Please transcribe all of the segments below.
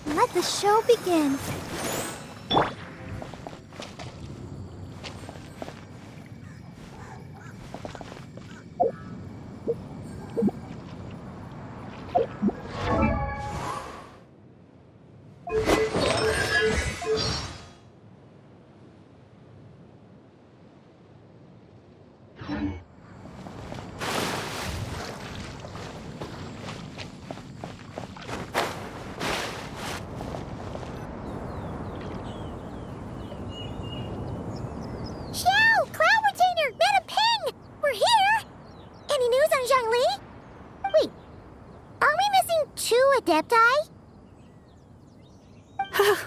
Let the show begin.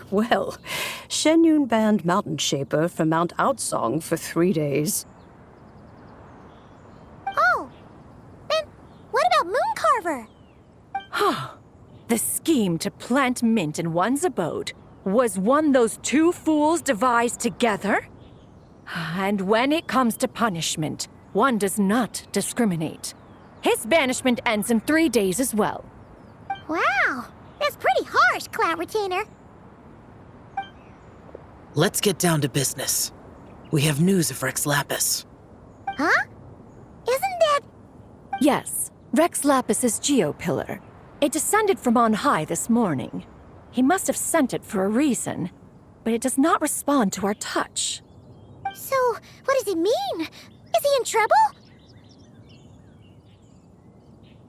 Well, Shenyun banned Mountain Shaper from Mount Outsong for 3 days. Oh, then what about Mooncarver? The scheme to plant mint in one's abode was one those two fools devised together? And when it comes to punishment, one does not discriminate. His banishment ends in 3 days as well. Wow, that's pretty harsh, Cloud Retainer. Let's get down to business. We have news of Rex Lapis. Huh? Isn't that... Yes, Rex Lapis's Geopillar. It descended from on high this morning. He must have sent it for a reason, but it does not respond to our touch. So, what does it mean? Is he in trouble?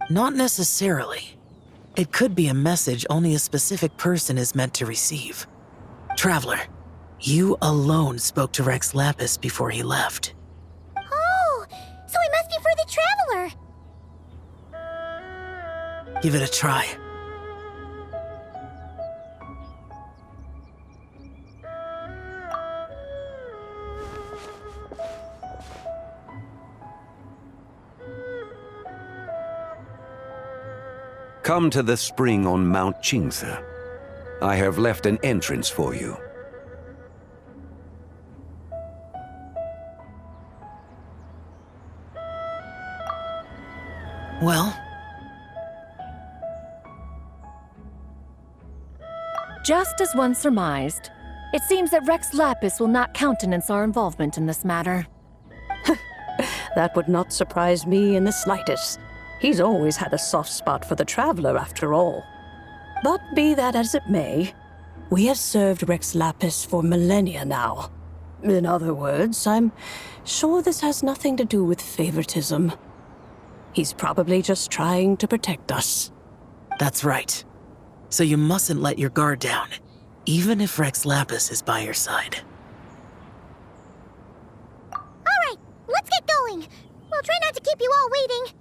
Not necessarily. It could be a message only a specific person is meant to receive. Traveler, you alone spoke to Rex Lapis before he left. Oh, so it must be for the Traveler. Give it a try. Come to the spring on Mount Qingse. I have left an entrance for you. Well? Just as one surmised, it seems that Rex Lapis will not countenance our involvement in this matter. That would not surprise me in the slightest. He's always had a soft spot for the Traveler, after all. But be that as it may, we have served Rex Lapis for millennia now. In other words, I'm sure this has nothing to do with favoritism. He's probably just trying to protect us. That's right. So you mustn't let your guard down, even if Rex Lapis is by your side. All right, let's get going. We'll try not to keep you all waiting.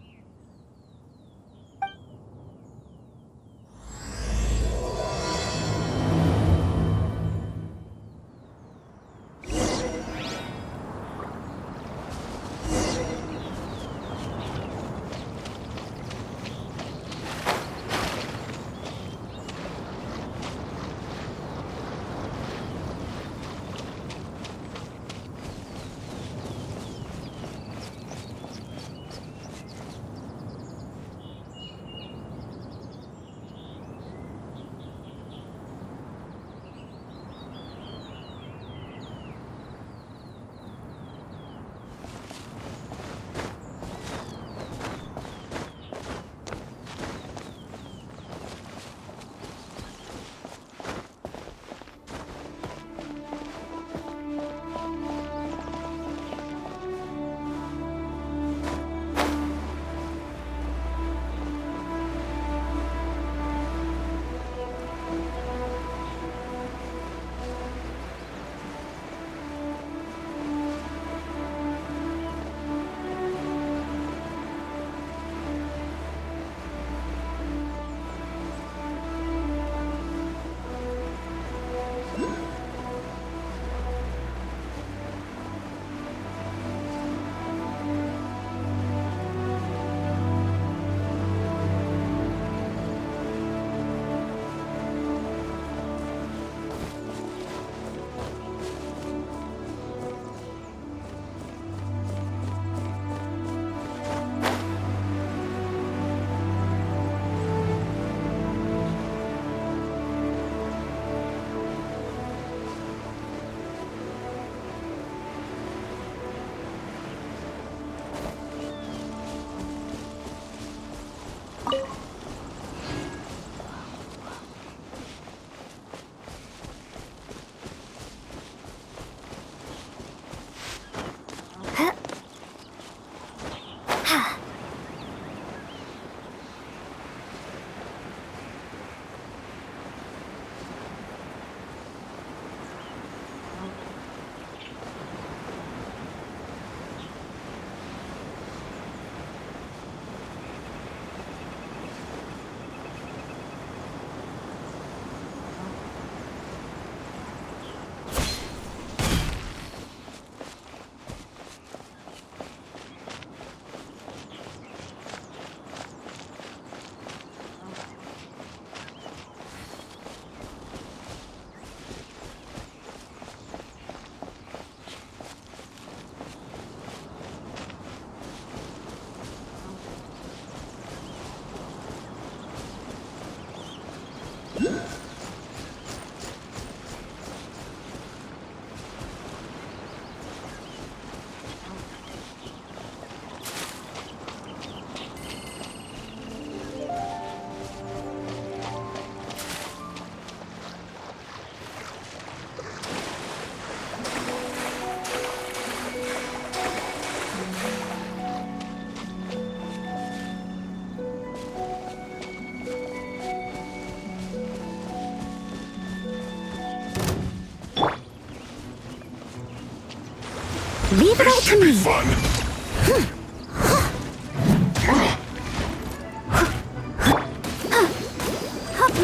Leave it all to me. Fun.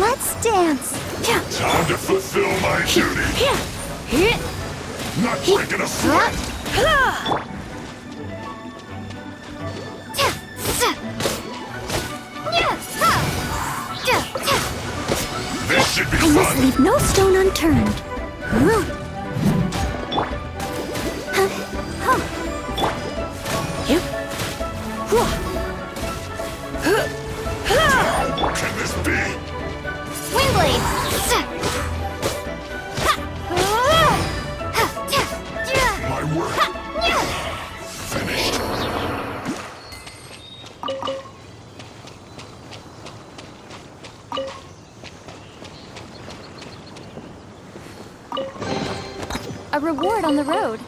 Let's dance. Time to fulfill my duty. Not breaking a sweat. This should be I must fun. leave no stone unturned. Can this be? Windblade! My work finished. A reward on the road.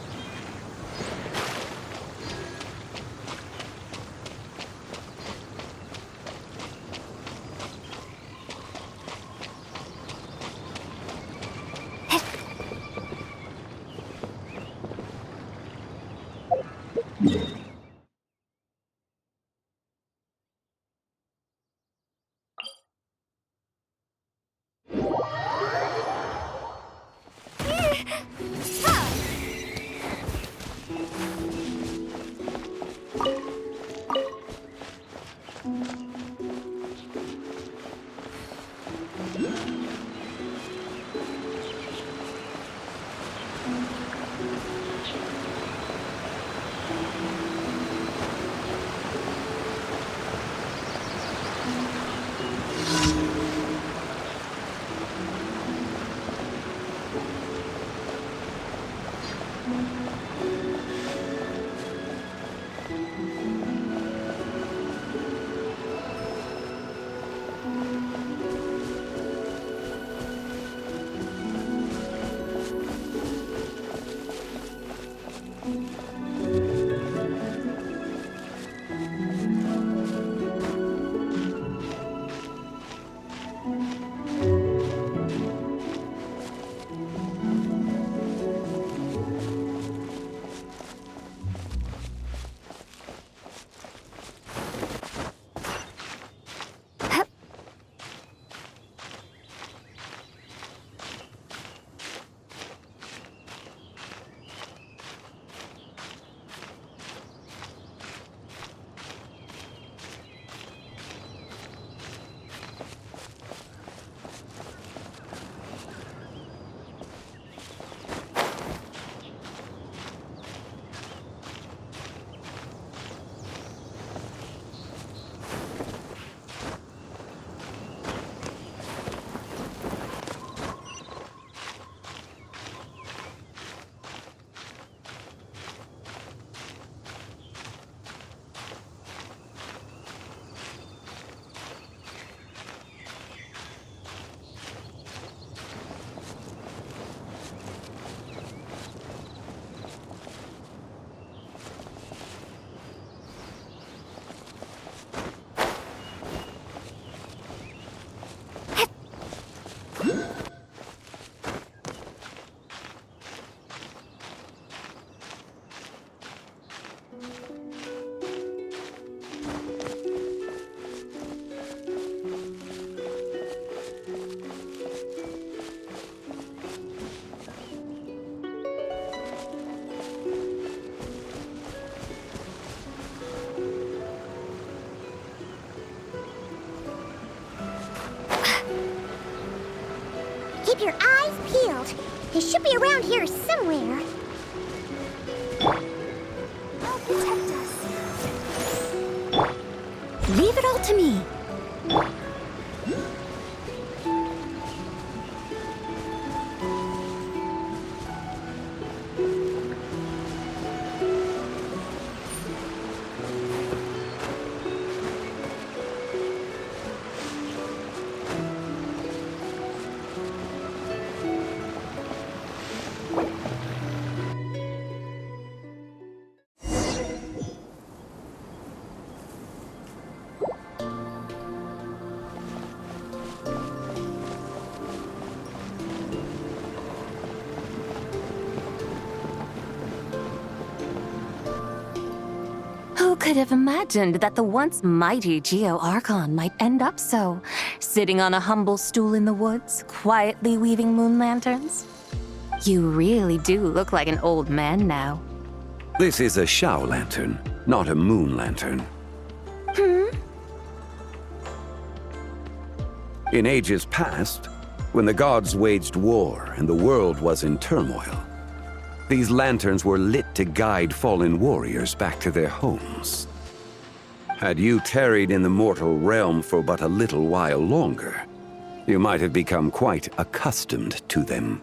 Keep your eyes peeled. He should be around here somewhere. I'll protect us. Leave it all to me. could have imagined that the once mighty Geo Archon might end up so, sitting on a humble stool in the woods, quietly weaving moon lanterns? You really do look like an old man now. This is a Shao lantern, not a moon lantern. In ages past, when the gods waged war and the world was in turmoil, these lanterns were lit to guide fallen warriors back to their homes. Had you tarried in the mortal realm for but a little while longer, you might have become quite accustomed to them.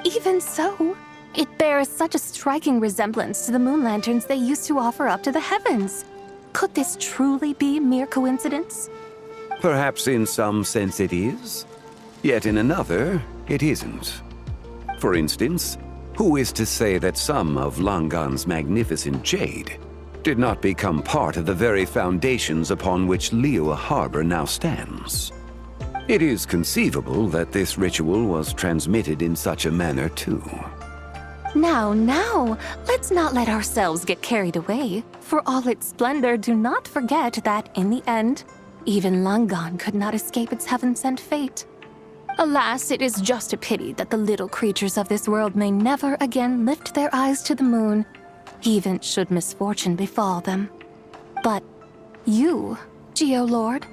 Even so, it bears such a striking resemblance to the moon lanterns they used to offer up to the heavens. Could this truly be mere coincidence? Perhaps in some sense it is, yet in another, it isn't. For instance, who is to say that some of Langan's magnificent jade did not become part of the very foundations upon which Liyue Harbor now stands? It is conceivable that this ritual was transmitted in such a manner too. Now, let's not let ourselves get carried away. For all its splendor, do not forget that, in the end, even Langan could not escape its heaven-sent fate. Alas, it is just a pity that the little creatures of this world may never again lift their eyes to the moon, even should misfortune befall them. But you, Geolord,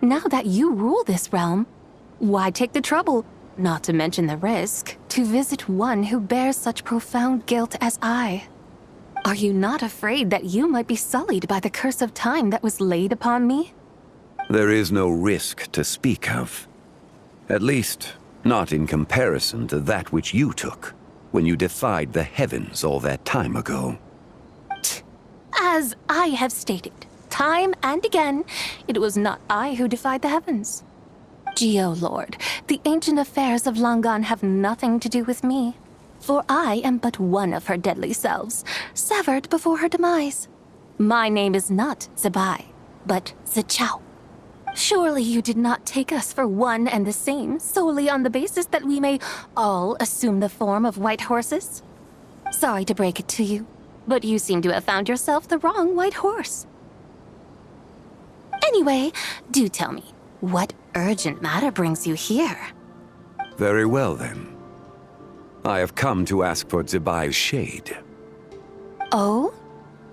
now that you rule this realm, why take the trouble, not to mention the risk, to visit one who bears such profound guilt as I? Are you not afraid that you might be sullied by the curse of time that was laid upon me? There is no risk to speak of. At least, not in comparison to that which you took when you defied the heavens all that time ago. As I have stated, time and again, it was not I who defied the heavens. Geolord, the ancient affairs of Langan have nothing to do with me, for I am but one of her deadly selves, severed before her demise. My name is not Zebai, but Zichao. Surely you did not take us for one and the same solely on the basis that we may all assume the form of white horses? Sorry to break it to you, but you seem to have found yourself the wrong white horse. Anyway, do tell me, what urgent matter brings you here? Very well then. I have come to ask for Zebai's shade. Oh?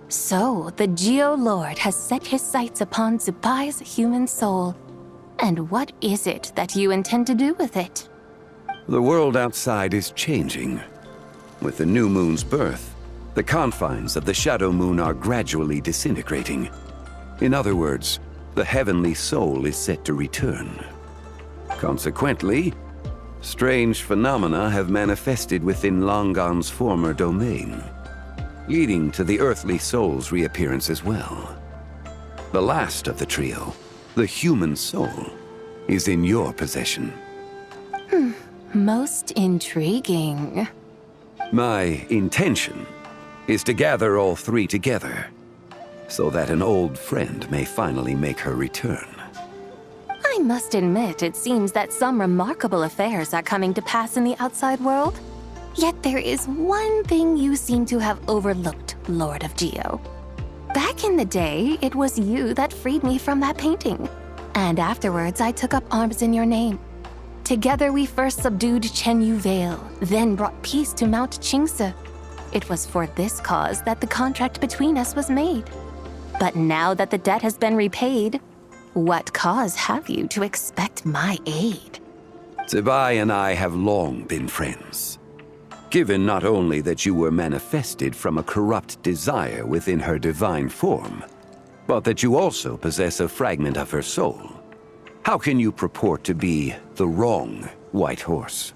So, the Geolord has set his sights upon Zebai's human soul. And what is it that you intend to do with it? The world outside is changing. With the new moon's birth, the confines of the shadow moon are gradually disintegrating. In other words, the heavenly soul is set to return. Consequently, strange phenomena have manifested within Langan's former domain, leading to the earthly soul's reappearance as well. The last of the trio, the human soul, is in your possession. Most intriguing. My intention is to gather all three together, so that an old friend may finally make her return. I must admit, it seems that some remarkable affairs are coming to pass in the outside world. Yet there is one thing you seem to have overlooked, Lord of Geo. Back in the day, it was you that freed me from that painting. And afterwards, I took up arms in your name. Together we first subdued Chenyu Vale, then brought peace to Mount Qingse. It was for this cause that the contract between us was made. But now that the debt has been repaid, what cause have you to expect my aid? Zebai and I have long been friends. Given not only that you were manifested from a corrupt desire within her divine form, but that you also possess a fragment of her soul, how can you purport to be the wrong white horse?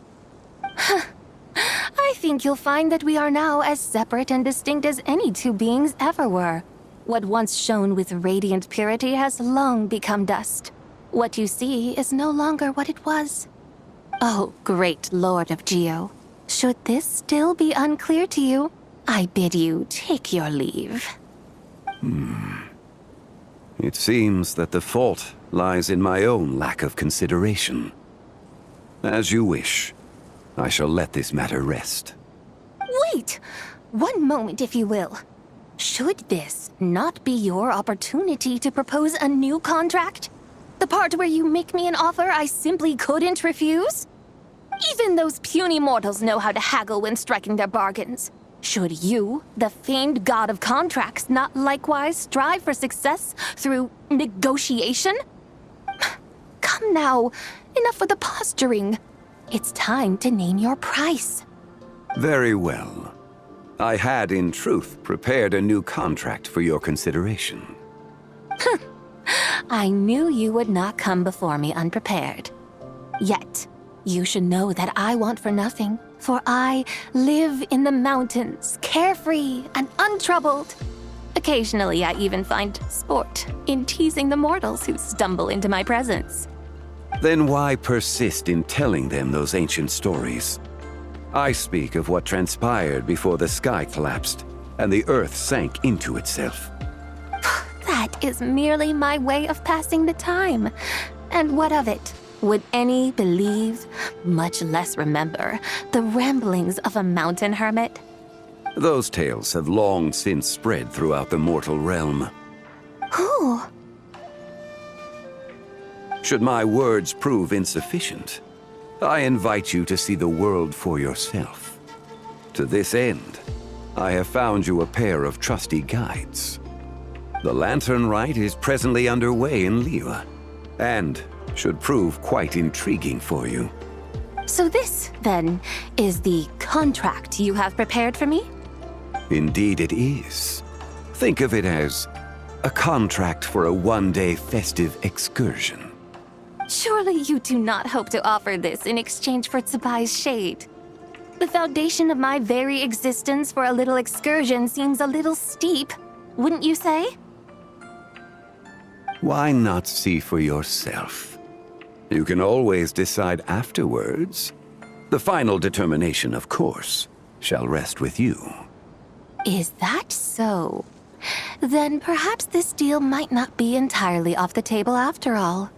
I think you'll find that we are now as separate and distinct as any two beings ever were. What once shone with radiant purity has long become dust. What you see is no longer what it was. Oh, great Lord of Geo. Should this still be unclear to you, I bid you take your leave. It seems that the fault lies in my own lack of consideration. As you wish. I shall let this matter rest. Wait! One moment, if you will. Should this not be your opportunity to propose a new contract? The part where you make me an offer I simply couldn't refuse? Even those puny mortals know how to haggle when striking their bargains. Should you, the famed god of contracts, not likewise strive for success through negotiation? Come now, enough with the posturing. It's time to name your price. Very well. I had, in truth, prepared a new contract for your consideration. I knew you would not come before me unprepared. Yet, you should know that I want for nothing, for I live in the mountains, carefree and untroubled. Occasionally, I even find sport in teasing the mortals who stumble into my presence. Then why persist in telling them those ancient stories? I speak of what transpired before the sky collapsed and the earth sank into itself. That is merely my way of passing the time. And what of it? Would any believe, much less remember, the ramblings of a mountain hermit? Those tales have long since spread throughout the mortal realm. Who? Should my words prove insufficient, I invite you to see the world for yourself. To this end, I have found you a pair of trusty guides. The Lantern Rite is presently underway in Liyue, and should prove quite intriguing for you. So this, then, is the contract you have prepared for me? Indeed it is. Think of it as a contract for a one-day festive excursion. Surely you do not hope to offer this in exchange for Tsubai's shade. The foundation of my very existence for a little excursion seems a little steep, wouldn't you say? Why not see for yourself? You can always decide afterwards. The final determination, of course, shall rest with you. Is that so? Then perhaps this deal might not be entirely off the table after all.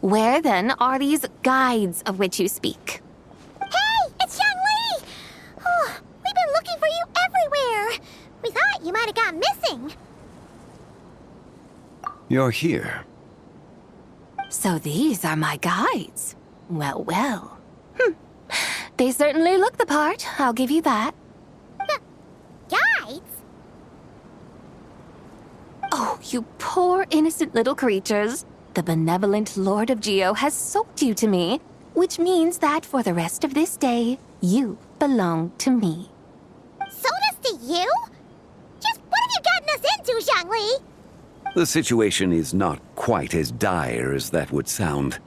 Where then are these guides of which you speak? Hey, it's Xiangli! Oh, we've been looking for you everywhere. We thought you might have gone missing. You're here. So these are my guides. Well, well. They certainly look the part, I'll give you that. Guides? Oh, you poor innocent little creatures. The benevolent Lord of Geo has sold you to me, which means that for the rest of this day, you belong to me. Sold us to you? Just what have you gotten us into, Xiangli? The situation is not quite as dire as that would sound.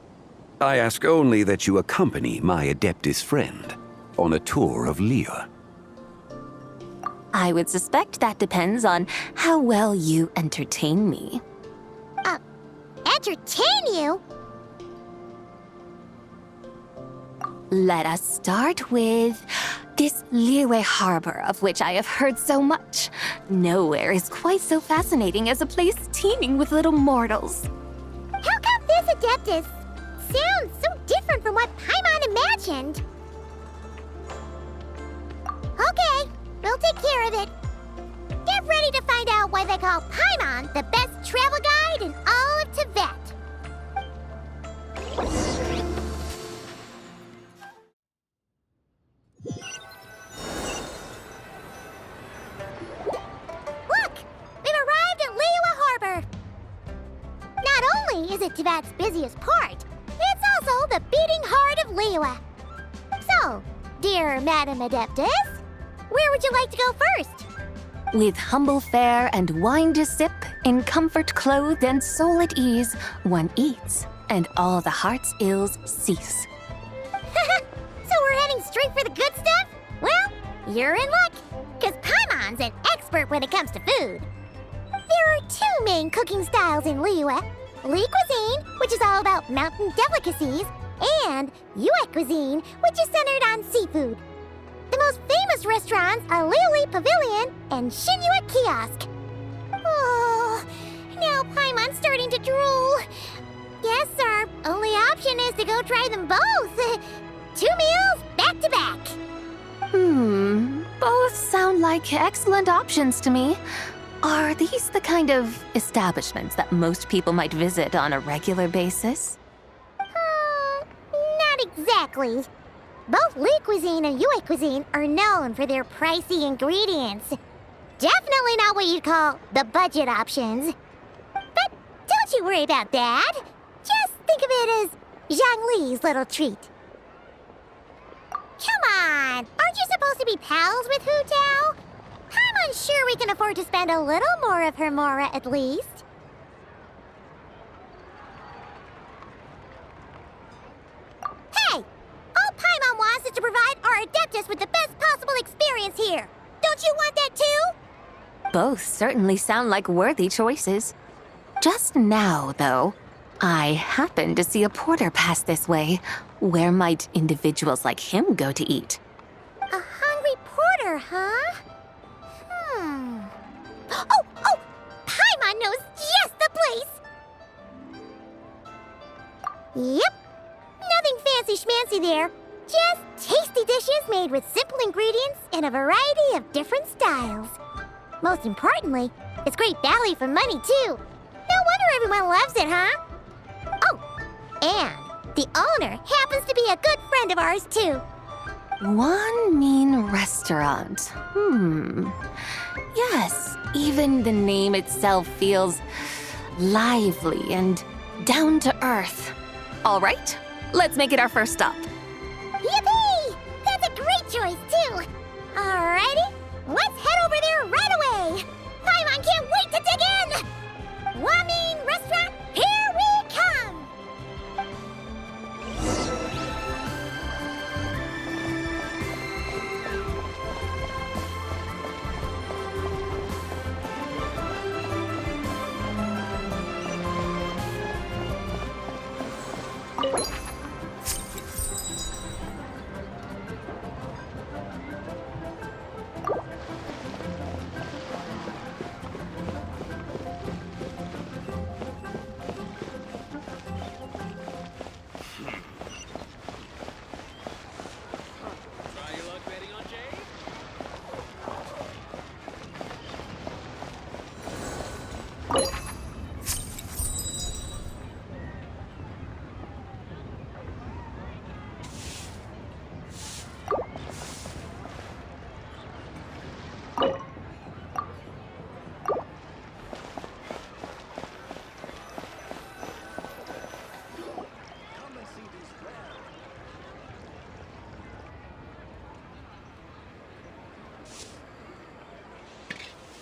I ask only that you accompany my Adeptus friend on a tour of Liyue. I would suspect that depends on how well you entertain me. Entertain you? Let us start with this Liyue harbor of which I have heard so much. Nowhere is quite so fascinating as a place teeming with little mortals. How come this Adeptus sounds so different from what Paimon imagined? Okay, we'll take care of it. Get ready to find out why they call Paimon the best travel guide in all of Tibet. Look! We've arrived at Liyue Harbor. Not only is it Tibet's busiest port, it's also the beating heart of Liyue. So, dear Madam Adeptus, where would you like to go first? With humble fare and wine to sip, in comfort clothed and soul at ease, one eats, and all the heart's ills cease. So we're heading straight for the good stuff? Well, you're in luck, because Paimon's an expert when it comes to food. There are two main cooking styles in Liyue. Li cuisine, which is all about mountain delicacies, and Yue cuisine, which is centered on seafood. The most famous restaurants are Liuli Pavilion and Shinyue Kiosk. Oh, now Paimon's starting to drool. Guess our only option is to go try them both. 2 meals back to back. Both sound like excellent options to me. Are these the kind of establishments that most people might visit on a regular basis? Not exactly. Both Lee cuisine and Yue cuisine are known for their pricey ingredients. Definitely not what you'd call the budget options. But don't you worry about that. Just think of it as Zhang Li's little treat. Come on! Aren't you supposed to be pals with Hu Tao? I'm unsure we can afford to spend a little more of her mora at least. Hey! All Paimon wants is to provide our Adeptus with the best possible experience here. Don't you want that too? Both certainly sound like worthy choices. Just now, though, I happened to see a porter pass this way. Where might individuals like him go to eat? A hungry porter, huh? Oh! Paimon knows just the place! Yep. Nothing fancy schmancy there. Just tasty dishes made with simple ingredients in a variety of different styles. Most importantly, it's great value for money, too. No wonder everyone loves it, huh? Oh, and the owner happens to be a good friend of ours, too. One mean restaurant. Yes, even the name itself feels lively and down to earth. All right, let's make it our first stop. Yippee! That's a great choice, too. Alrighty, let's head over there right away. Paimon can't wait to dig in. Wamin Restaurant, here we come.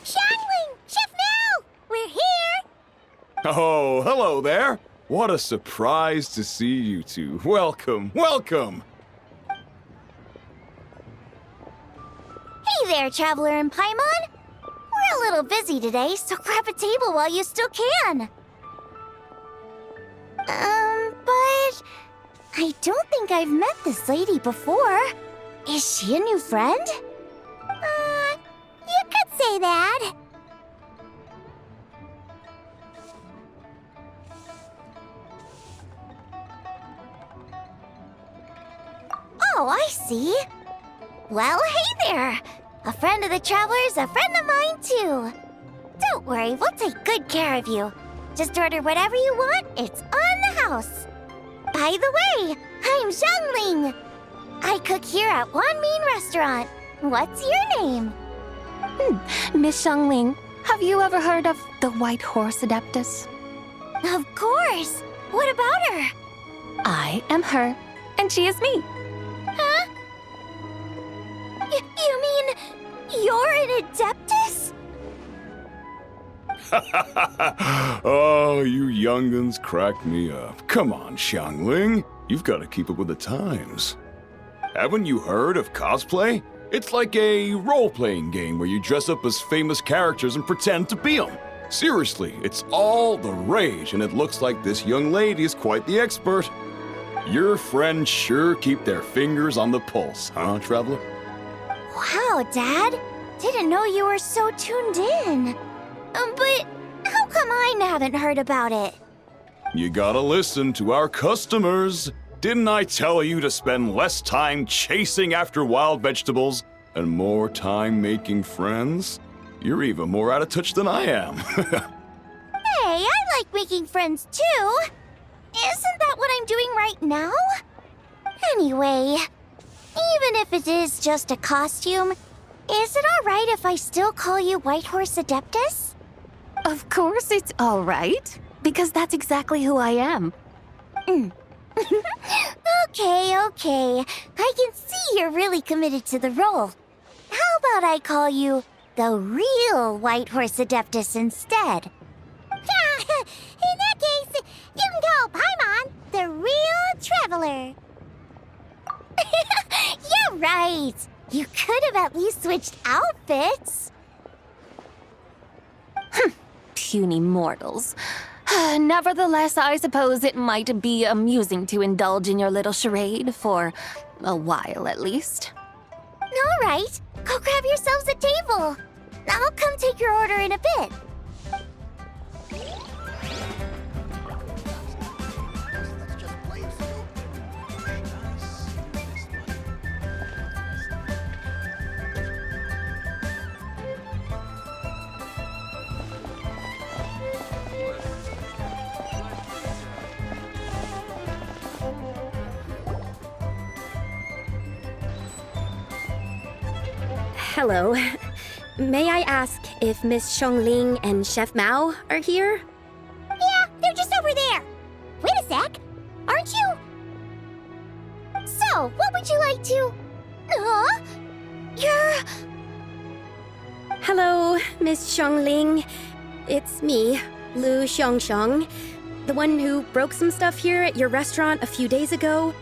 Shangling! Chef Mel! We're here! Oh, hello there. What a surprise to see you two. Welcome, welcome. Hey there, Traveler and Paimon. We're a little busy today, so grab a table while you still can. But I don't think I've met this lady before. Is she a new friend? You could say that. Oh, I see. Well, hey there. A friend of the Traveler's a friend of mine, too. Don't worry, we'll take good care of you. Just order whatever you want, it's on the house. By the way, I'm Zhangling. I cook here at Wanmin Restaurant. What's your name? Miss Shangling, have you ever heard of the White Horse Adeptus? Of course. What about her? I am her, and she is me. Huh? You mean you're an Adeptus? Oh, you young'uns crack me up. Come on, Xiangling. You've got to keep up with the times. Haven't you heard of cosplay? It's like a role-playing game where you dress up as famous characters and pretend to be them. Seriously, it's all the rage, and it looks like this young lady is quite the expert. Your friends sure keep their fingers on the pulse, huh, Traveler? Wow, Dad. Didn't know you were so tuned in. But how come I haven't heard about it? You gotta listen to our customers. Didn't I tell you to spend less time chasing after wild vegetables And more time making friends? You're even more out of touch than I am. Hey, I like making friends too. Isn't that what I'm doing right now? Anyway, even if it is just a costume, is it alright if I still call you Whitehorse Adeptus? Of course it's all right, because that's exactly who I am. Okay. I can see you're really committed to the role. How about I call you the real Whitehorse Adeptus instead? In that case, you can call Paimon the real traveler. Yeah, right. You could have at least switched outfits. Puny mortals. Nevertheless, I suppose it might be amusing to indulge in your little charade for a while at least. All right, go grab yourselves a table. I'll come take your order in a bit. Hello. May I ask if Miss Xiongling and Chef Mao are here? Yeah, they're just over there. Wait a sec. Aren't you? So, what would you like to... Huh? You're... Hello, Miss Xiongling. It's me, Lu Xiongxiong, the one who broke some stuff here at your restaurant a few days ago.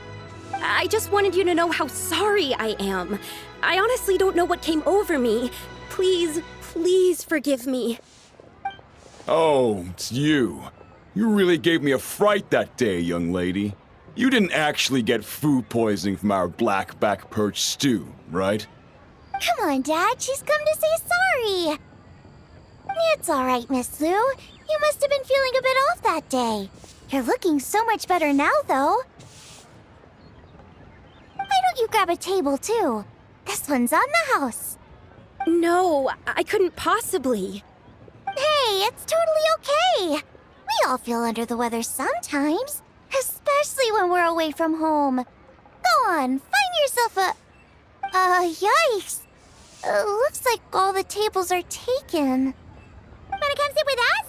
I just wanted you to know how sorry I am. I honestly don't know what came over me. Please forgive me. Oh, it's you. You really gave me a fright that day, young lady. You didn't actually get food poisoning from our black-back perch stew, right? Come on, Dad. She's come to say sorry. It's all right, Miss Lu. You must have been feeling a bit off that day. You're looking so much better now, though. Why don't you grab a table, too? This one's on the house. No, I couldn't possibly. Hey, it's totally okay. We all feel under the weather sometimes, especially when we're away from home. Go on, find yourself a... yikes. Looks like all the tables are taken. Wanna come sit with us?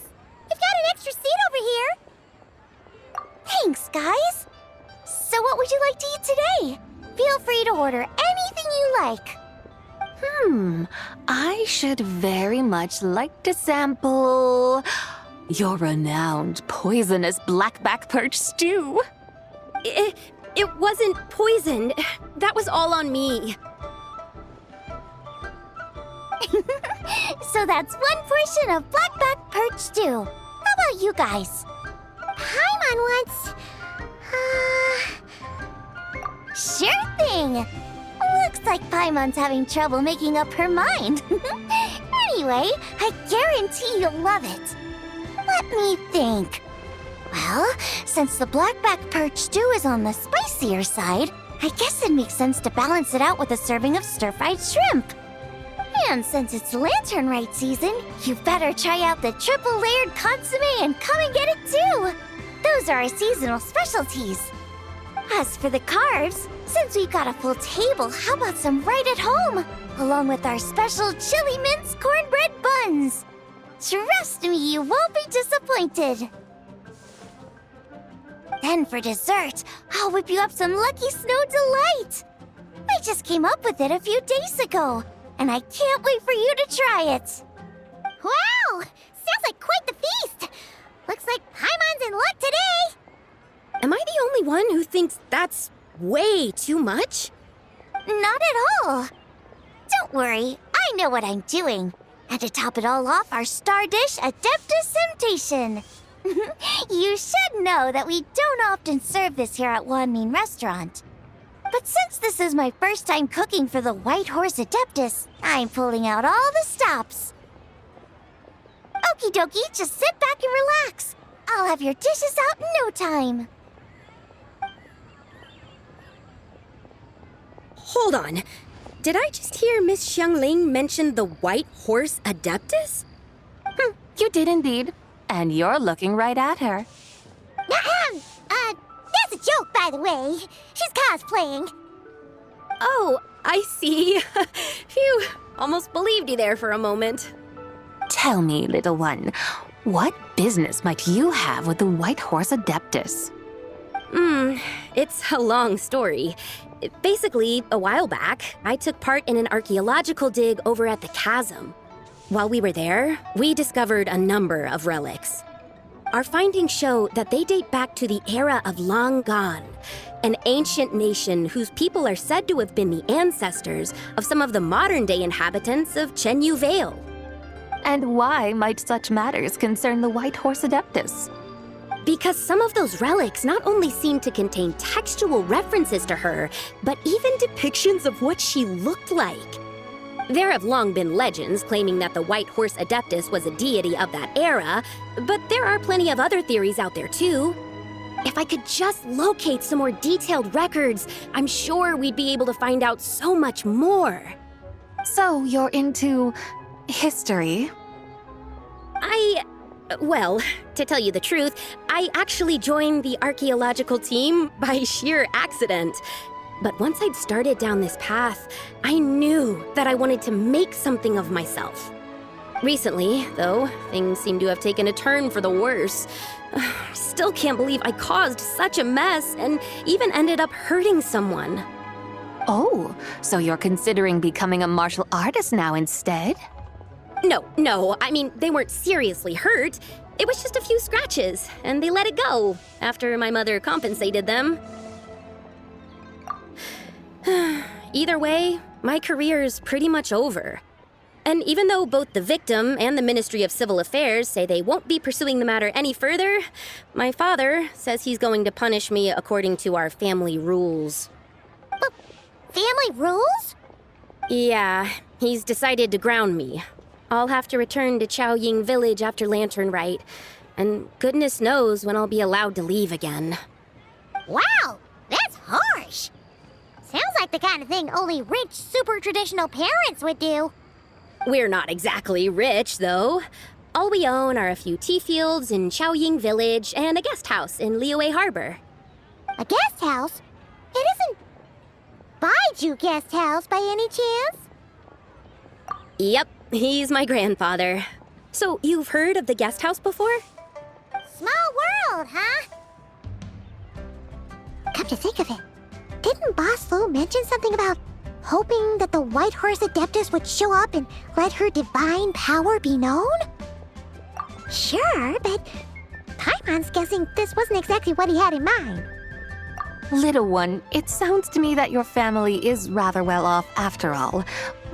We've got an extra seat over here. Thanks, guys. So what would you like to eat today? Feel free to order anything you like. I should very much like to sample your renowned poisonous blackback perch stew. It wasn't poisoned. That was all on me. So that's one portion of blackback perch stew. How about you guys? Paimon wants... Sure thing! Looks like Paimon's having trouble making up her mind. Anyway, I guarantee you'll love it. Let me think. Well, since the blackback perch stew is on the spicier side, I guess it makes sense to balance it out with a serving of stir-fried shrimp. And since it's lantern rite season, you better try out the triple-layered consomme and come and get it too! Those are our seasonal specialties. As for the carbs, since we've got a full table, how about some right at home? Along with our special chili mince cornbread buns. Trust me, you won't be disappointed. Then for dessert, I'll whip you up some Lucky Snow Delight. I just came up with it a few days ago, and I can't wait for you to try it. Wow! Sounds like quite the feast. Looks like Paimon's in luck today. Am I the only one who thinks that's way too much? Not at all. Don't worry, I know what I'm doing. And to top it all off, our star dish, Adeptus Temptation. You should know that we don't often serve this here at Wanmin Restaurant. But since this is my first time cooking for the White Horse Adeptus, I'm pulling out all the stops. Okie dokie, just sit back and relax. I'll have your dishes out in no time. Hold on. Did I just hear Miss Xiangling mention the White Horse Adeptus? You did indeed. And you're looking right at her. That's a joke, by the way. She's cosplaying. Oh, I see. Phew, almost believed you there for a moment. Tell me, little one, what business might you have with the White Horse Adeptus? It's a long story. Basically, a while back, I took part in an archaeological dig over at the chasm. While we were there, we discovered a number of relics. Our findings show that they date back to the era of Long Gone, an ancient nation whose people are said to have been the ancestors of some of the modern-day inhabitants of Chenyu Vale. And why might such matters concern the White Horse Adeptus? Because some of those relics not only seem to contain textual references to her, but even depictions of what she looked like. There have long been legends claiming that the White Horse Adeptus was a deity of that era, but there are plenty of other theories out there too. If I could just locate some more detailed records, I'm sure we'd be able to find out so much more. So you're into history? Well, to tell you the truth, I actually joined the archaeological team by sheer accident. But once I'd started down this path, I knew that I wanted to make something of myself. Recently, though, things seem to have taken a turn for the worse. I still can't believe I caused such a mess and even ended up hurting someone. Oh, so you're considering becoming a martial artist now instead? No, I mean, they weren't seriously hurt. It was just a few scratches, and they let it go after my mother compensated them. Either way, my career's pretty much over. And even though both the victim and the Ministry of Civil Affairs say they won't be pursuing the matter any further, my father says he's going to punish me according to our family rules. Family rules? Yeah, he's decided to ground me. I'll have to return to Chaoying Village after Lantern Rite, and goodness knows when I'll be allowed to leave again. Wow, that's harsh. Sounds like the kind of thing only rich, super traditional parents would do. We're not exactly rich, though. All we own are a few tea fields in Chaoying Village and a guest house in Liyue Harbor. A guest house? It isn't Baiju Guest House by any chance? Yep, he's my grandfather. So, you've heard of the guest house before? Small world, huh? Come to think of it, didn't Boss Lu mention something about hoping that the White Horse Adeptus would show up and let her divine power be known? Sure, but Paimon's guessing this wasn't exactly what he had in mind. Little one, it sounds to me that your family is rather well off after all.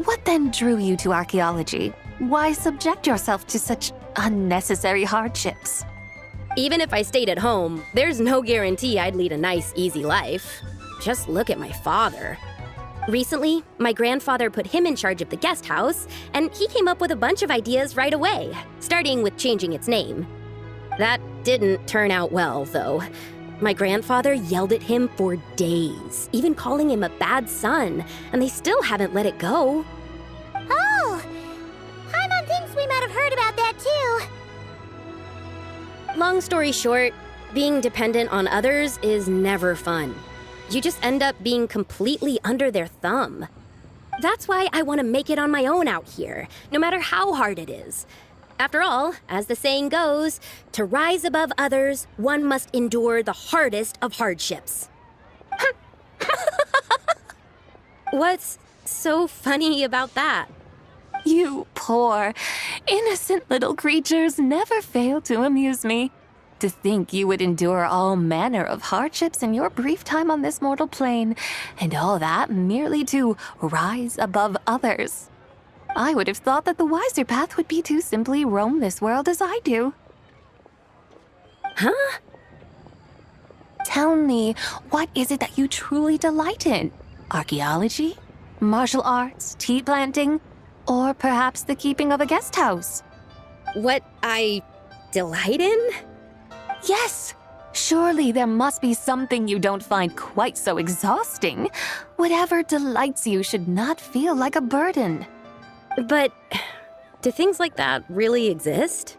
What then drew you to archaeology? Why subject yourself to such unnecessary hardships? Even if I stayed at home, there's no guarantee I'd lead a nice, easy life. Just look at my father. Recently, my grandfather put him in charge of the guest house, and he came up with a bunch of ideas right away, starting with changing its name. That didn't turn out well, though. My grandfather yelled at him for days, even calling him a bad son, and they still haven't let it go. Oh, Paimon thinks we might have heard about that too. Long story short, being dependent on others is never fun. You just end up being completely under their thumb. That's why I want to make it on my own out here, no matter how hard it is. After all, as the saying goes, to rise above others, one must endure the hardest of hardships. What's so funny about that? You poor, innocent little creatures never fail to amuse me. To think you would endure all manner of hardships in your brief time on this mortal plane, and all that merely to rise above others. I would have thought that the wiser path would be to simply roam this world as I do. Huh? Tell me, what is it that you truly delight in? Archaeology? Martial arts? Tea planting? Or perhaps the keeping of a guest house? What I delight in? Yes! Surely there must be something you don't find quite so exhausting. Whatever delights you should not feel like a burden. But do things like that really exist?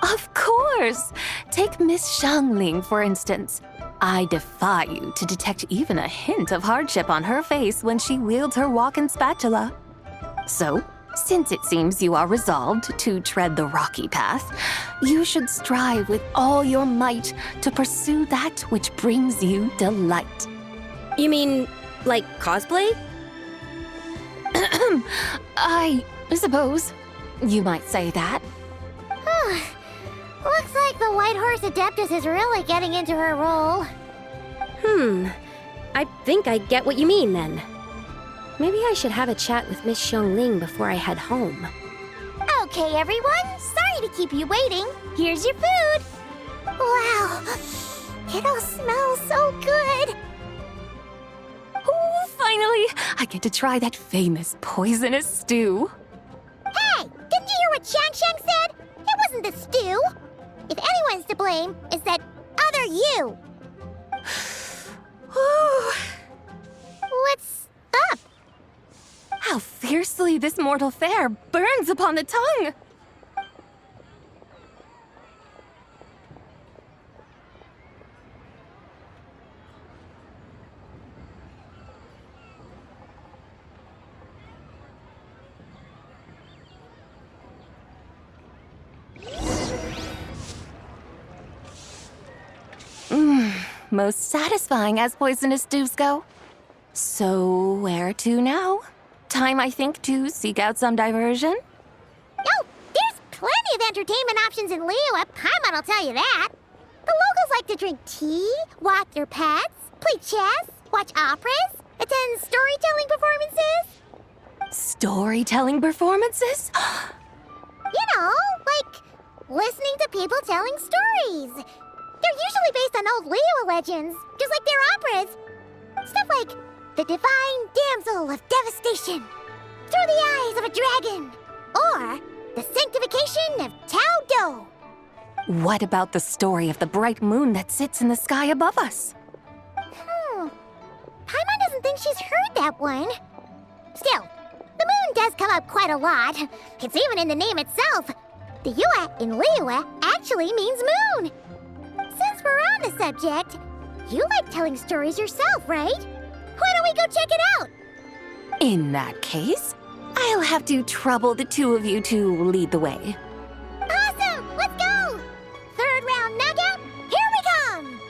Of course! Take Miss Xiangling, for instance. I defy you to detect even a hint of hardship on her face when she wields her walking spatula. So, since it seems you are resolved to tread the rocky path, you should strive with all your might to pursue that which brings you delight. You mean, like cosplay? I suppose you might say that. Looks like the White Horse Adeptus is really getting into her role. I think I get what you mean then. Maybe I should have a chat with Miss Xiangling before I head home. Okay, everyone. Sorry to keep you waiting. Here's your food. Wow. It all smells so good. Oh, finally! I get to try that famous poisonous stew. Hey, didn't you hear what Shang said? It wasn't the stew. If anyone's to blame, it's that other you. What's up? How fiercely this mortal fare burns upon the tongue! Most satisfying as poisonous stews go. So, where to now? Time, I think, to seek out some diversion? Oh, there's plenty of entertainment options in Liyue. Paimon will tell you that. The locals like to drink tea, walk their pets, play chess, watch operas, attend storytelling performances. Storytelling performances? You know, like listening to people telling stories. They're usually based on old Liyue legends, just like their operas. Stuff like the Divine Damsel of Devastation, Through the Eyes of a Dragon, or the Sanctification of Tao Do. What about the story of the bright moon that sits in the sky above us? Paimon doesn't think she's heard that one. Still, the moon does come up quite a lot. It's even in the name itself. The Yue in Liyue actually means moon. Since we're on the subject, you like telling stories yourself, right? Why don't we go check it out? In that case, I'll have to trouble the two of you to lead the way. Awesome! Let's go! Third round knockout, here we come!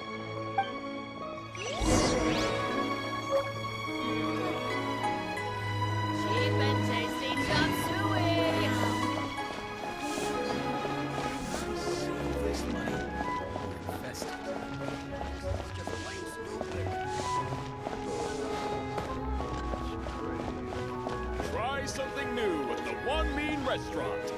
Cheap and tasty chop suey! Try something new at the One Mean Restaurant.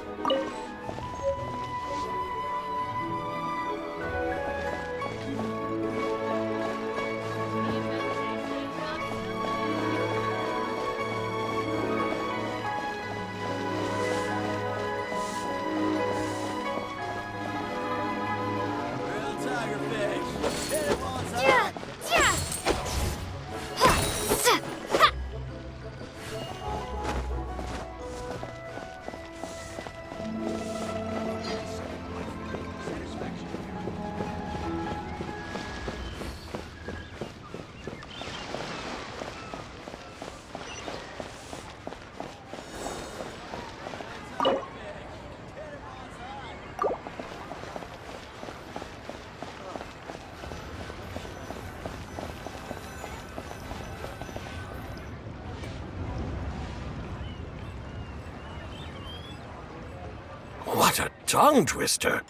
What a tongue twister!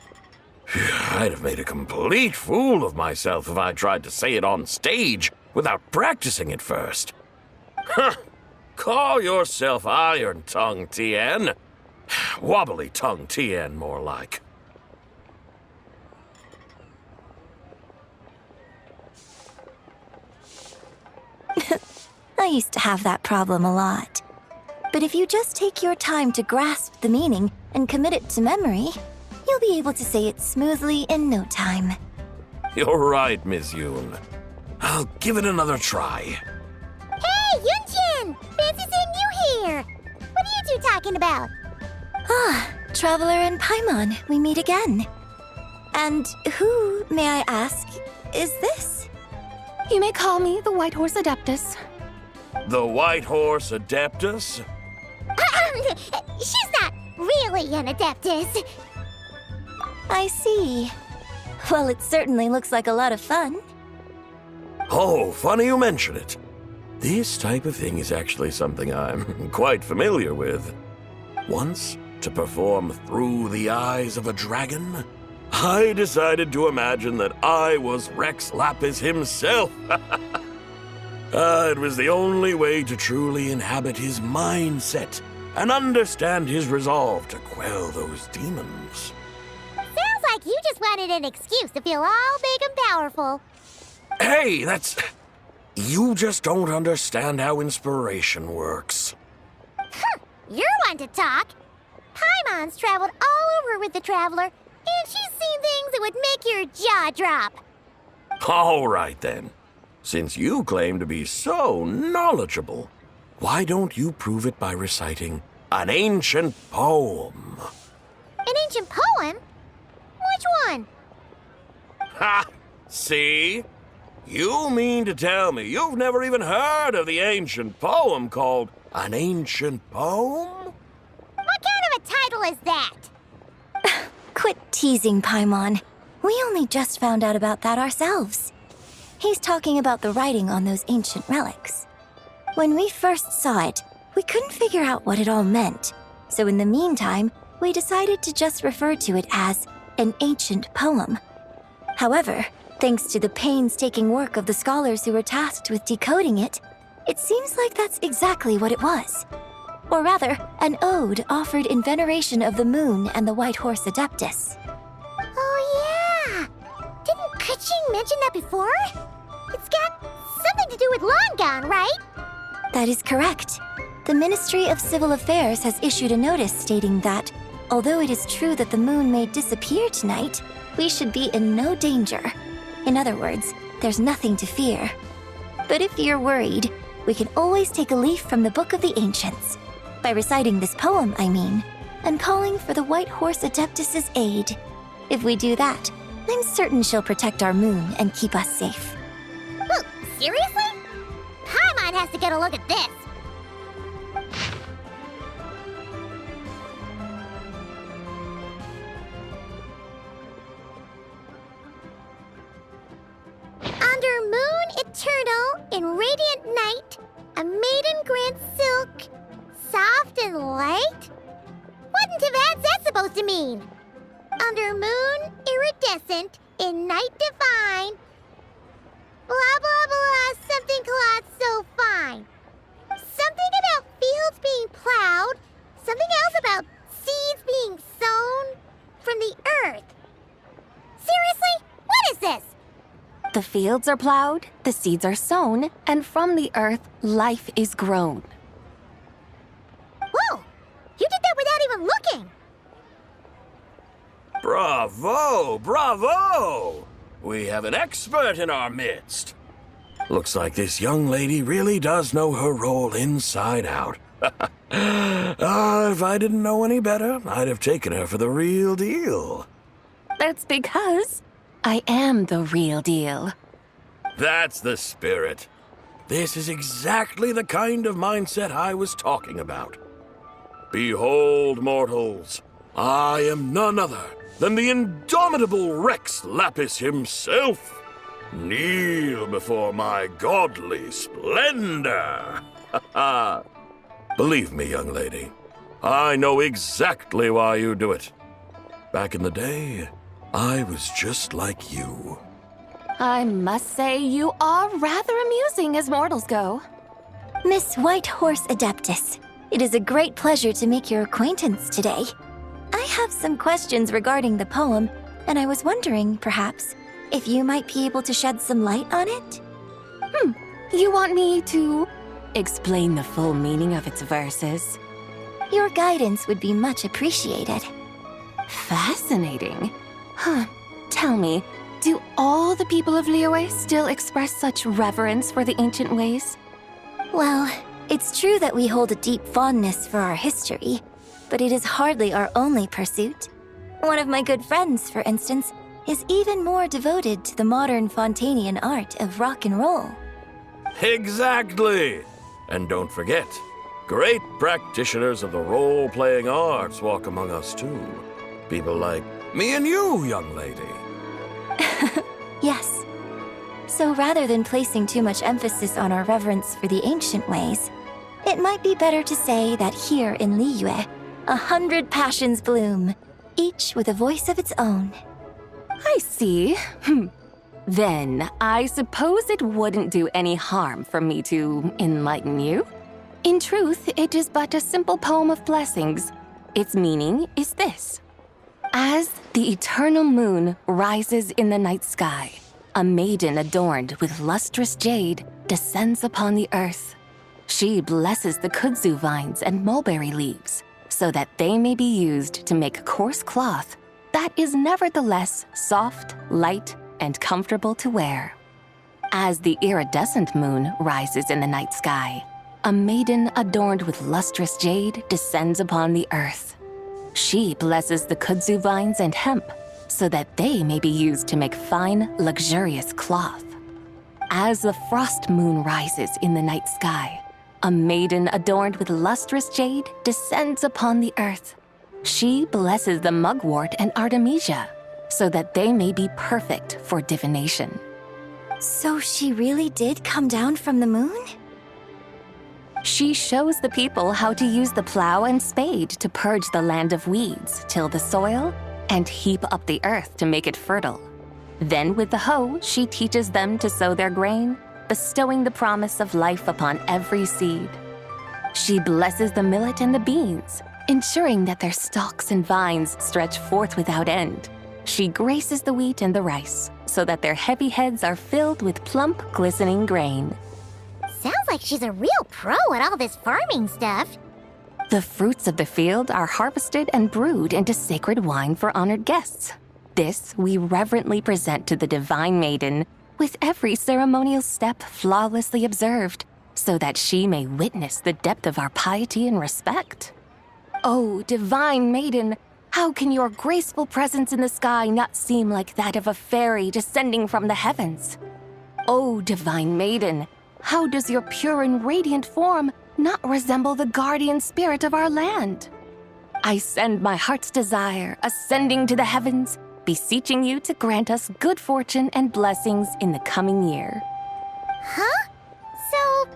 I'd have made a complete fool of myself if I tried to say it on stage without practicing it first. Huh! Call yourself Iron Tongue, Tien. Wobbly Tongue, Tien, more like. I used to have that problem a lot. But if you just take your time to grasp the meaning and commit it to memory, you'll be able to say it smoothly in no time. You're right, Miss Yoon. I'll give it another try. Hey, Yunjin! Fancy seeing you here! What are you two talking about? Ah, Traveler and Paimon, we meet again. And who, may I ask, is this? You may call me the White Horse Adeptus. The White Horse Adeptus? She's not really an Adeptus. I see. Well, it certainly looks like a lot of fun. Oh, funny you mention it. This type of thing is actually something I'm quite familiar with. Once, to perform through the eyes of a dragon, I decided to imagine that I was Rex Lapis himself. It was the only way to truly inhabit his mindset and understand his resolve to quell those demons. Sounds like you just wanted an excuse to feel all big and powerful. Hey, that's... You just don't understand how inspiration works. You're one to talk. Paimon's traveled all over with the Traveler, and she's seen things that would make your jaw drop. All right, then. Since you claim to be so knowledgeable, why don't you prove it by reciting an ancient poem? An ancient poem? Which one? Ha! See? You mean to tell me you've never even heard of the ancient poem called An Ancient Poem? What kind of a title is that? Quit teasing, Paimon. We only just found out about that ourselves. He's talking about the writing on those ancient relics. When we first saw it, we couldn't figure out what it all meant. So in the meantime, we decided to just refer to it as an ancient poem. However, thanks to the painstaking work of the scholars who were tasked with decoding it, it seems like that's exactly what it was. Or rather, an ode offered in veneration of the moon and the White Horse Adeptus. Oh, yeah! Didn't Kuching mention that before? It's got something to do with Long Gone, right? That is correct. The Ministry of Civil Affairs has issued a notice stating that, although it is true that the moon may disappear tonight, we should be in no danger. In other words, there's nothing to fear. But if you're worried, we can always take a leaf from the Book of the Ancients. By reciting this poem, I mean, and calling for the White Horse Adeptus's aid. If we do that, I'm certain she'll protect our moon and keep us safe. Whoa, seriously? Paimon has to get a look at this. Under moon eternal, in radiant night, a maiden grants silk, soft and light? What in Tivan's that supposed to mean? Under moon iridescent, in night divine, blah blah blah, something cloth so fine. Something about fields being plowed, something else about seeds being sown from the earth. Seriously? What is this? The fields are plowed, the seeds are sown, and from the earth, life is grown. Whoa! You did that without even looking! Bravo! Bravo! We have an expert in our midst. Looks like this young lady really does know her role inside out. If I didn't know any better, I'd have taken her for the real deal. That's because I am the real deal. That's the spirit. This is exactly the kind of mindset I was talking about. Behold, mortals, I am none other than the indomitable Rex Lapis himself. Kneel before my godly splendor. Believe me, young lady, I know exactly why you do it. Back in the day, I was just like you. I must say you are rather amusing as mortals go. Miss White Horse Adeptus, it is a great pleasure to make your acquaintance today. I have some questions regarding the poem, and I was wondering, perhaps, if you might be able to shed some light on it? You want me to explain the full meaning of its verses? Your guidance would be much appreciated. Fascinating. Tell me, Do all the people of Liyue still express such reverence for the ancient ways? Well, it's true that we hold a deep fondness for our history, but it is hardly our only pursuit. One of my good friends, for instance, is even more devoted to the modern Fontanian art of rock and roll. Exactly! And don't forget, great practitioners of the role-playing arts walk among us too. People like me and you, young lady. Yes. So rather than placing too much emphasis on our reverence for the ancient ways, it might be better to say that here in Liyue, 100 passions bloom, each with a voice of its own. I see. Then, I suppose it wouldn't do any harm for me to enlighten you. In truth, it is but a simple poem of blessings. Its meaning is this. As the eternal moon rises in the night sky, a maiden adorned with lustrous jade descends upon the earth. She blesses the kudzu vines and mulberry leaves, so that they may be used to make coarse cloth that is nevertheless soft, light, and comfortable to wear. As the iridescent moon rises in the night sky, a maiden adorned with lustrous jade descends upon the earth. She blesses the kudzu vines and hemp, so that they may be used to make fine, luxurious cloth. As the frost moon rises in the night sky, a maiden adorned with lustrous jade descends upon the earth. She blesses the mugwort and artemisia, so that they may be perfect for divination. So she really did come down from the moon? She shows the people how to use the plow and spade to purge the land of weeds, till the soil, and heap up the earth to make it fertile. Then with the hoe, she teaches them to sow their grain, bestowing the promise of life upon every seed. She blesses the millet and the beans, ensuring that their stalks and vines stretch forth without end. She graces the wheat and the rice, so that their heavy heads are filled with plump, glistening grain. Sounds like she's a real pro at all this farming stuff. The fruits of the field are harvested and brewed into sacred wine for honored guests. This we reverently present to the divine maiden, with every ceremonial step flawlessly observed, so that she may witness the depth of our piety and respect. Oh, divine maiden, how can your graceful presence in the sky not seem like that of a fairy descending from the heavens? Oh, divine maiden, how does your pure and radiant form not resemble the guardian spirit of our land? I send my heart's desire, ascending to the heavens, beseeching you to grant us good fortune and blessings in the coming year. Huh? So,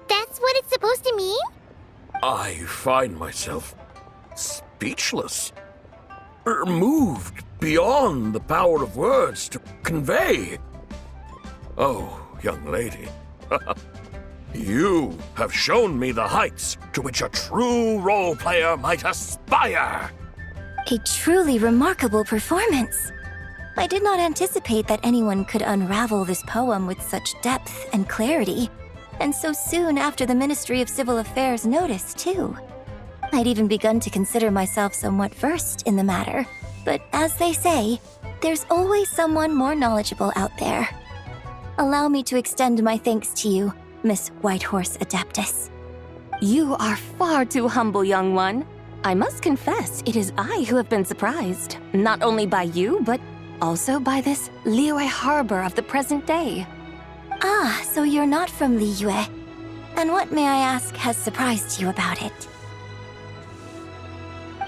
that's what it's supposed to mean? I find myself speechless, moved beyond the power of words to convey. Oh, young lady, you have shown me the heights to which a true role player might aspire. A truly remarkable performance. I did not anticipate that anyone could unravel this poem with such depth and clarity, and so soon after the Ministry of Civil Affairs noticed, too. I'd even begun to consider myself somewhat versed in the matter, but as they say, there's always someone more knowledgeable out there. Allow me to extend my thanks to you, Miss Whitehorse Adeptus. You are far too humble, young one. I must confess, it is I who have been surprised, not only by you, but also by this Liyue harbor of the present day. Ah, so you're not from Liyue. And what, may I ask, has surprised you about it?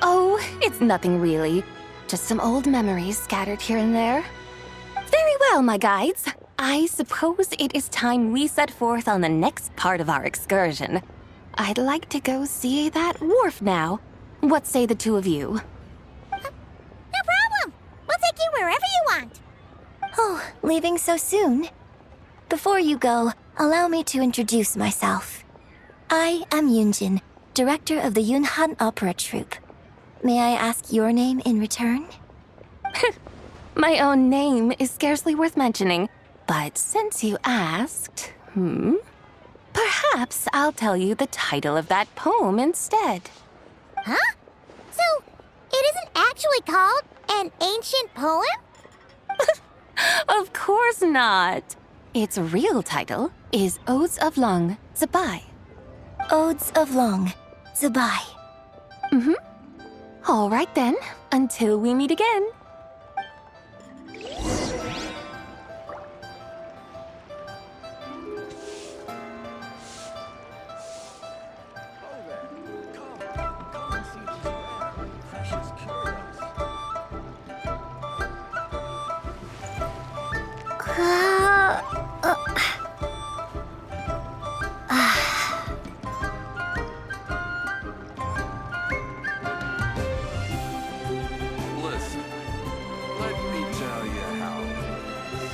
Oh, it's nothing really. Just some old memories scattered here and there. Very well, my guides. I suppose it is time we set forth on the next part of our excursion. I'd like to go see that wharf now. What say the two of you? No problem. We'll take you wherever you want. Oh, leaving so soon? Before you go, allow me to introduce myself. I am Yunjin, director of the Yunhan Opera Troupe. May I ask your name in return? My own name is scarcely worth mentioning, but since you asked, perhaps I'll tell you the title of that poem instead. Huh? So, it isn't actually called an ancient poem? Of course not. Its real title is Odes of Long Zabai. Odes of Long Zabai. All right then, until we meet again. Listen, let me tell you how it is.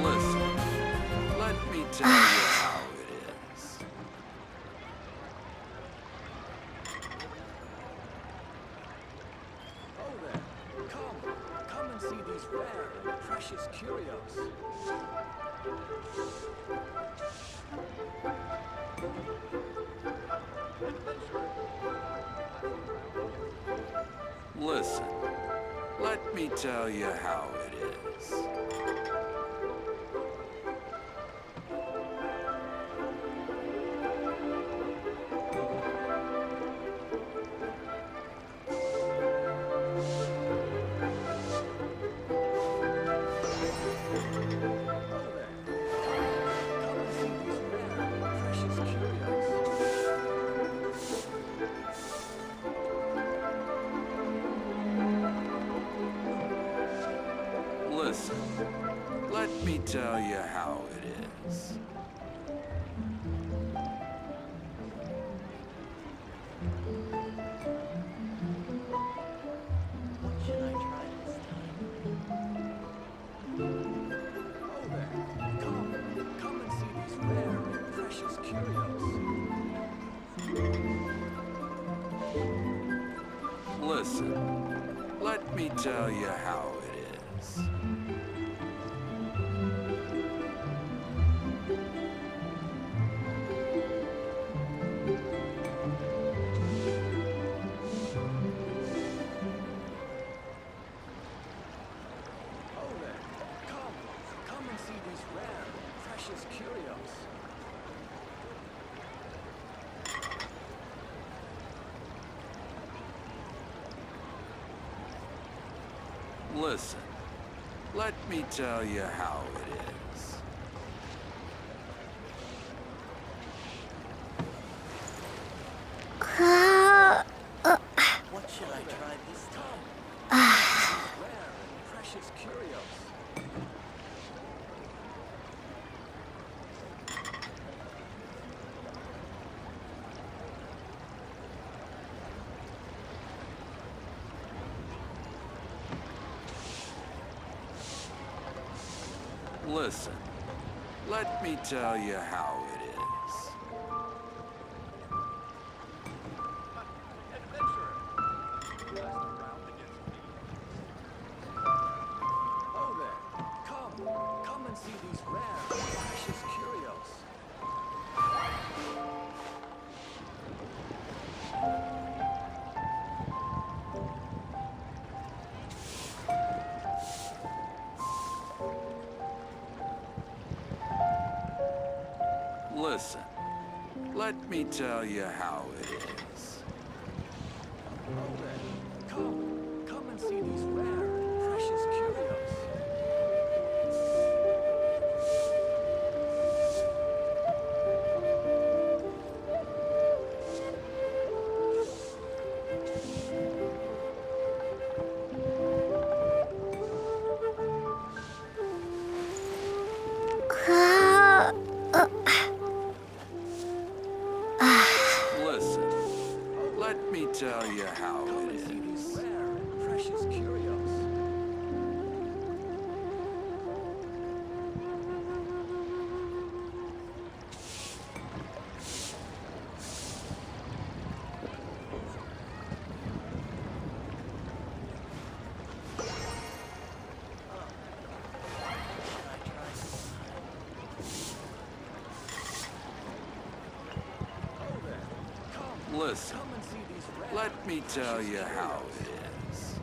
Listen, let me tell you how it is. Oh there, come and see these rare and precious curios. Listen, let me tell you how it is. Listen, let me tell you how it is. What should I try this time? Oh there, come and see these rare and precious curios. Listen, let me tell you how it is. Oh there, come and see these rare and precious curios. Listen, let me tell you how it is. What should I try this time? Rare and precious curios. Listen, let me tell you how it is. Oh there, come and see these rare and precious curios. Listen, let me tell you how it is. Oh there, come and see these rare and precious curios. Listen, let me tell you how it is. These rare and precious curios. Listen, let me tell you how it is.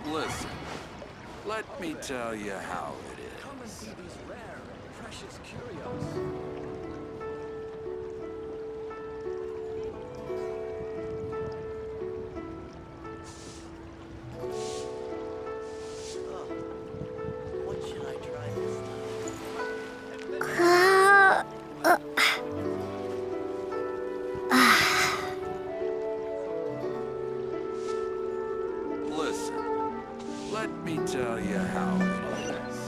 Listen, let me tell you how it is. Come and see these rare and precious curios. What should I try this Listen, let me tell you how it is.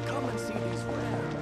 Come and see these rare